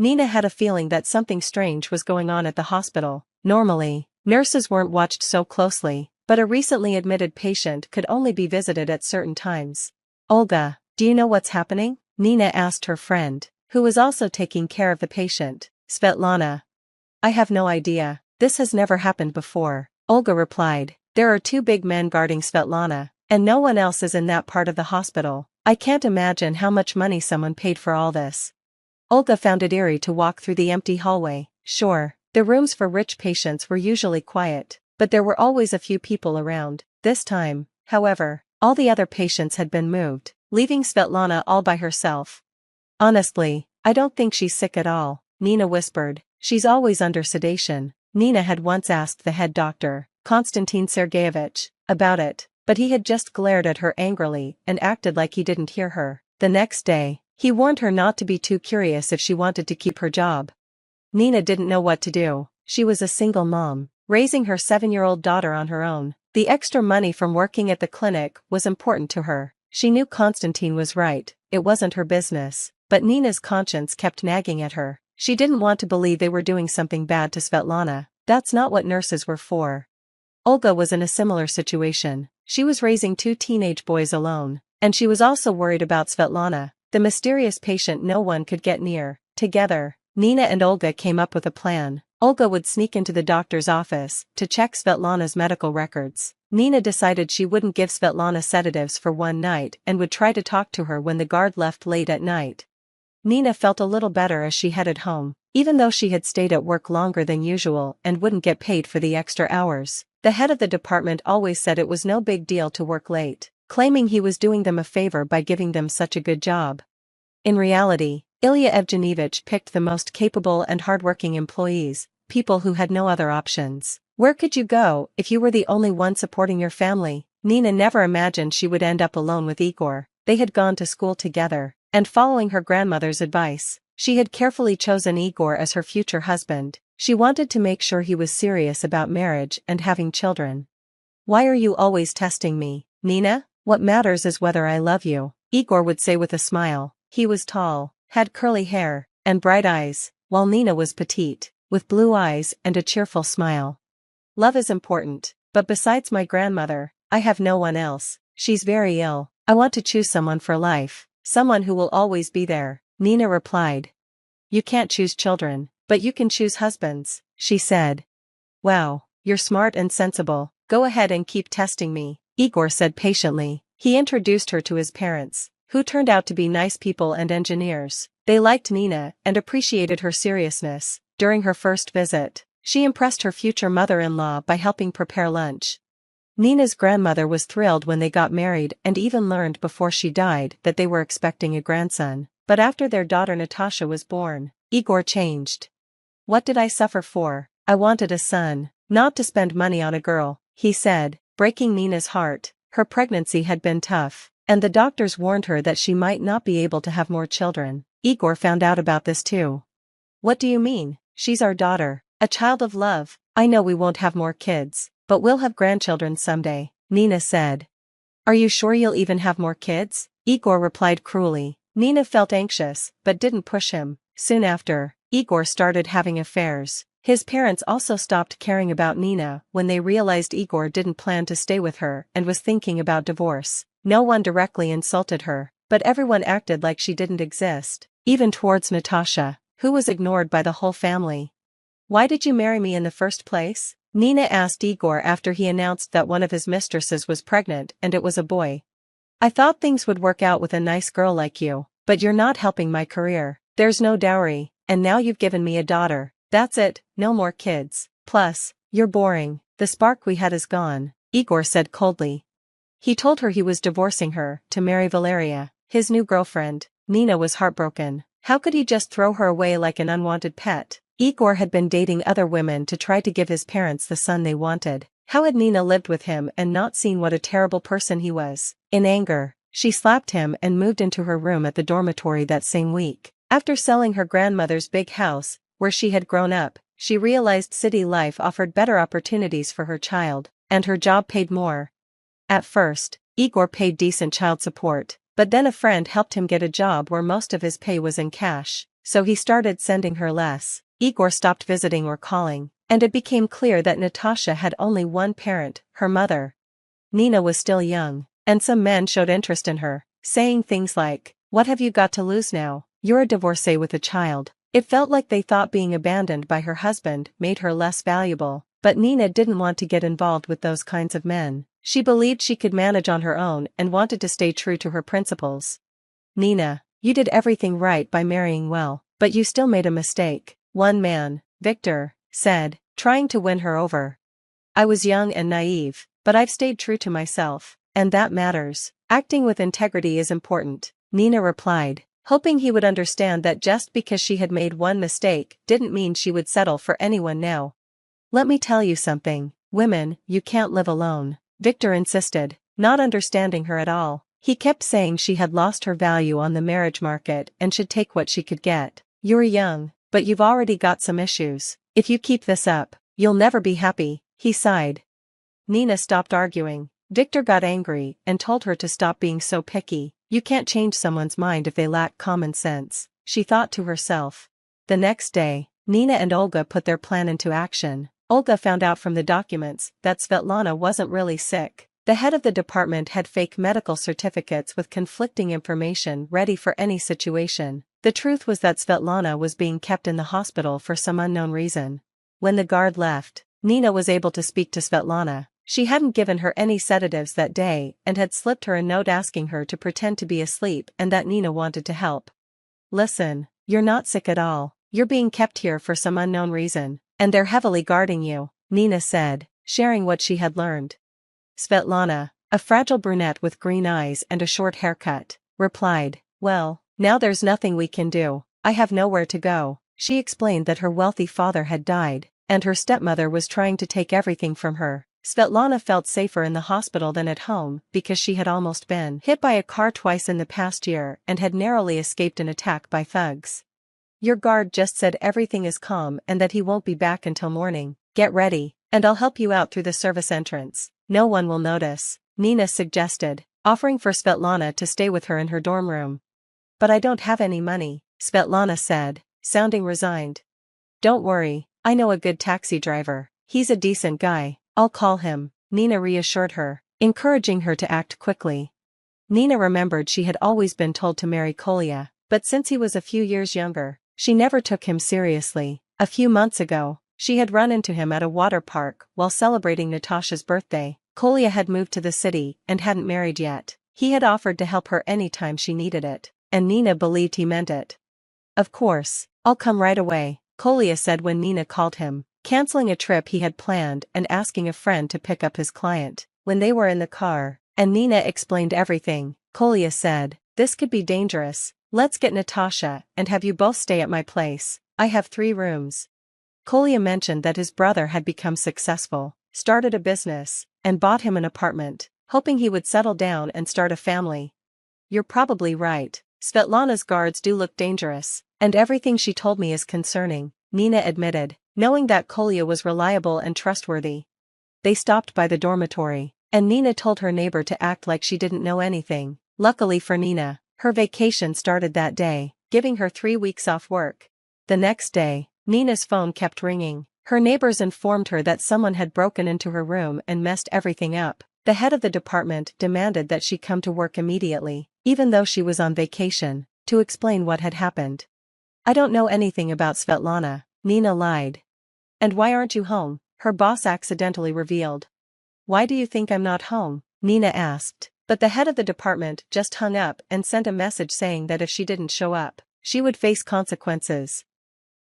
Nina had a feeling that something strange was going on at the hospital. Normally, nurses weren't watched so closely, but a recently admitted patient could only be visited at certain times. Olga, do you know what's happening? Nina asked her friend, who was also taking care of the patient, Svetlana. I have no idea. This has never happened before, Olga replied. There are two big men guarding Svetlana, and no one else is in that part of the hospital. I can't imagine how much money someone paid for all this. Olga found it eerie to walk through the empty hallway. Sure, the rooms for rich patients were usually quiet, but there were always a few people around. This time, however, all the other patients had been moved, leaving Svetlana all by herself. Honestly, I don't think she's sick at all, Nina whispered. She's always under sedation. Nina had once asked the head doctor, Konstantin Sergeyevich, about it, but he had just glared at her angrily and acted like he didn't hear her. The next day, he warned her not to be too curious if she wanted to keep her job. Nina didn't know what to do. She was a single mom, raising her 7-year-old daughter on her own. The extra money from working at the clinic was important to her. She knew Konstantin was right, it wasn't her business, but Nina's conscience kept nagging at her. She didn't want to believe they were doing something bad to Svetlana. That's not what nurses were for. Olga was in a similar situation. She was raising 2 teenage boys alone, and she was also worried about Svetlana, the mysterious patient no one could get near. Together, Nina and Olga came up with a plan. Olga would sneak into the doctor's office to check Svetlana's medical records. Nina decided she wouldn't give Svetlana sedatives for one night and would try to talk to her when the guard left late at night. Nina felt a little better as she headed home, even though she had stayed at work longer than usual and wouldn't get paid for the extra hours. The head of the department always said it was no big deal to work late, claiming he was doing them a favor by giving them such a good job. In reality, Ilya Evgenievich picked the most capable and hardworking employees, people who had no other options. Where could you go if you were the only one supporting your family? Nina never imagined she would end up alone with Igor. They had gone to school together, and following her grandmother's advice, she had carefully chosen Igor as her future husband. She wanted to make sure he was serious about marriage and having children. Why are you always testing me, Nina? What matters is whether I love you, Igor would say with a smile. He was tall, had curly hair, and bright eyes, while Nina was petite, with blue eyes and a cheerful smile. Love is important, but besides my grandmother, I have no one else. She's very ill. I want to choose someone for life. Someone who will always be there, Nina replied. You can't choose children, but you can choose husbands, she said. Wow, you're smart and sensible. Go ahead and keep testing me, Igor said patiently. He introduced her to his parents, who turned out to be nice people and engineers. They liked Nina and appreciated her seriousness. During her first visit, she impressed her future mother-in-law by helping prepare lunch. Nina's grandmother was thrilled when they got married and even learned before she died that they were expecting a grandson. But after their daughter Natasha was born, Igor changed. What did I suffer for? I wanted a son, not to spend money on a girl, he said, breaking Nina's heart. Her pregnancy had been tough, and the doctors warned her that she might not be able to have more children. Igor found out about this too. What do you mean? She's our daughter, a child of love. I know we won't have more kids, but we'll have grandchildren someday, Nina said. Are you sure you'll even have more kids? Igor replied cruelly. Nina felt anxious, but didn't push him. Soon after, Igor started having affairs. His parents also stopped caring about Nina when they realized Igor didn't plan to stay with her and was thinking about divorce. No one directly insulted her, but everyone acted like she didn't exist, even towards Natasha, who was ignored by the whole family. Why did you marry me in the first place? Nina asked Igor after he announced that one of his mistresses was pregnant and it was a boy. I thought things would work out with a nice girl like you, but you're not helping my career. There's no dowry, and now you've given me a daughter. That's it, no more kids. Plus, you're boring. The spark we had is gone, Igor said coldly. He told her he was divorcing her to marry Valeria, his new girlfriend. Nina was heartbroken. How could he just throw her away like an unwanted pet? Igor had been dating other women to try to give his parents the son they wanted. How had Nina lived with him and not seen what a terrible person he was? In anger, she slapped him and moved into her room at the dormitory that same week. After selling her grandmother's big house, where she had grown up, she realized city life offered better opportunities for her child, and her job paid more. At first, Igor paid decent child support, but then a friend helped him get a job where most of his pay was in cash. so he started sending her less. Igor stopped visiting or calling, and it became clear that Natasha had only one parent, her mother. Nina was still young, and some men showed interest in her, saying things like, "What have you got to lose now? You're a divorcee with a child." It felt like they thought being abandoned by her husband made her less valuable, but Nina didn't want to get involved with those kinds of men. She believed she could manage on her own and wanted to stay true to her principles. "Nina, you did everything right by marrying well, but you still made a mistake," one man, Victor, said, trying to win her over. "I was young and naive, but I've stayed true to myself, and that matters. Acting with integrity is important," Nina replied, hoping he would understand that just because she had made one mistake didn't mean she would settle for anyone now. "Let me tell you something, women, you can't live alone," Victor insisted, not understanding her at all. He kept saying she had lost her value on the marriage market and should take what she could get. "You're young, but you've already got some issues. If you keep this up, you'll never be happy," he sighed. Nina stopped arguing. Victor got angry and told her to stop being so picky. "You can't change someone's mind if they lack common sense," she thought to herself. The next day, Nina and Olga put their plan into action. Olga found out from the documents that Svetlana wasn't really sick. The head of the department had fake medical certificates with conflicting information ready for any situation. The truth was that Svetlana was being kept in the hospital for some unknown reason. When the guard left, Nina was able to speak to Svetlana. She hadn't given her any sedatives that day and had slipped her a note asking her to pretend to be asleep and that Nina wanted to help. "Listen, you're not sick at all. You're being kept here for some unknown reason, and they're heavily guarding you," Nina said, sharing what she had learned. Svetlana, a fragile brunette with green eyes and a short haircut, replied, "Well, now there's nothing we can do. I have nowhere to go." She explained that her wealthy father had died, and her stepmother was trying to take everything from her. Svetlana felt safer in the hospital than at home because she had almost been hit by a car twice in the past year and had narrowly escaped an attack by thugs. "Your guard just said everything is calm and that he won't be back until morning. Get ready, and I'll help you out through the service entrance. No one will notice," Nina suggested, offering for Svetlana to stay with her in her dorm room. "But I don't have any money," Svetlana said, sounding resigned. "Don't worry, I know a good taxi driver. He's a decent guy. I'll call him," Nina reassured her, encouraging her to act quickly. Nina remembered she had always been told to marry Kolya, but since he was a few years younger, she never took him seriously. A few months ago, she had run into him at a water park while celebrating Natasha's birthday. Kolya had moved to the city and hadn't married yet. He had offered to help her anytime she needed it, and Nina believed he meant it. "Of course, I'll come right away," Kolya said when Nina called him, canceling a trip he had planned and asking a friend to pick up his client. When they were in the car, and Nina explained everything, Kolya said, "This could be dangerous. Let's get Natasha and have you both stay at my place. I have 3 rooms." Kolya mentioned that his brother had become successful, started a business, and bought him an apartment, hoping he would settle down and start a family. "You're probably right. Svetlana's guards do look dangerous, and everything she told me is concerning," Nina admitted, knowing that Kolya was reliable and trustworthy. They stopped by the dormitory, and Nina told her neighbor to act like she didn't know anything. Luckily for Nina, her vacation started that day, giving her 3 weeks off work. The next day, Nina's phone kept ringing. Her neighbors informed her that someone had broken into her room and messed everything up. The head of the department demanded that she come to work immediately, even though she was on vacation, to explain what had happened. "I don't know anything about Svetlana," Nina lied. "And why aren't you home?" her boss accidentally revealed. "Why do you think I'm not home?" Nina asked. But the head of the department just hung up and sent a message saying that if she didn't show up, she would face consequences.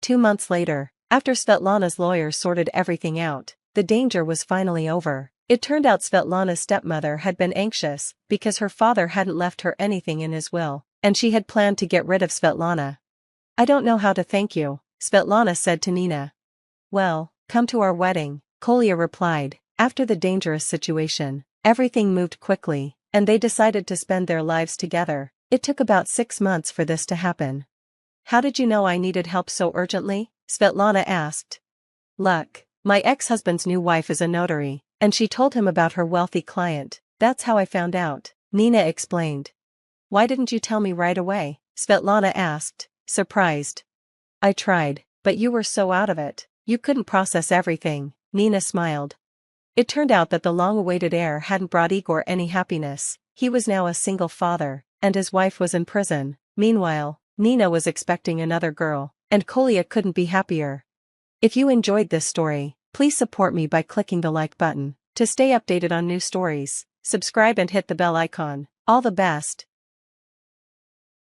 2 months later, after Svetlana's lawyer sorted everything out, the danger was finally over. It turned out Svetlana's stepmother had been anxious because her father hadn't left her anything in his will, and she had planned to get rid of Svetlana. "I don't know how to thank you," Svetlana said to Nina. "Well, come to our wedding," Kolya replied. After the dangerous situation, everything moved quickly, and they decided to spend their lives together. It took about 6 months for this to happen. "How did you know I needed help so urgently?" Svetlana asked. "Luck. My ex-husband's new wife is a notary, and she told him about her wealthy client. That's how I found out," Nina explained. "Why didn't you tell me right away?" Svetlana asked, surprised. I tried, but you were so out of it, you couldn't process everything, Nina smiled. It turned out that the long-awaited heir hadn't brought Igor any happiness. He was now a single father, and his wife was in prison. Meanwhile, Nina was expecting another girl, and Kolya couldn't be happier. If you enjoyed this story, please support me by clicking the like button. To stay updated on new stories, subscribe and hit the bell icon. All the best.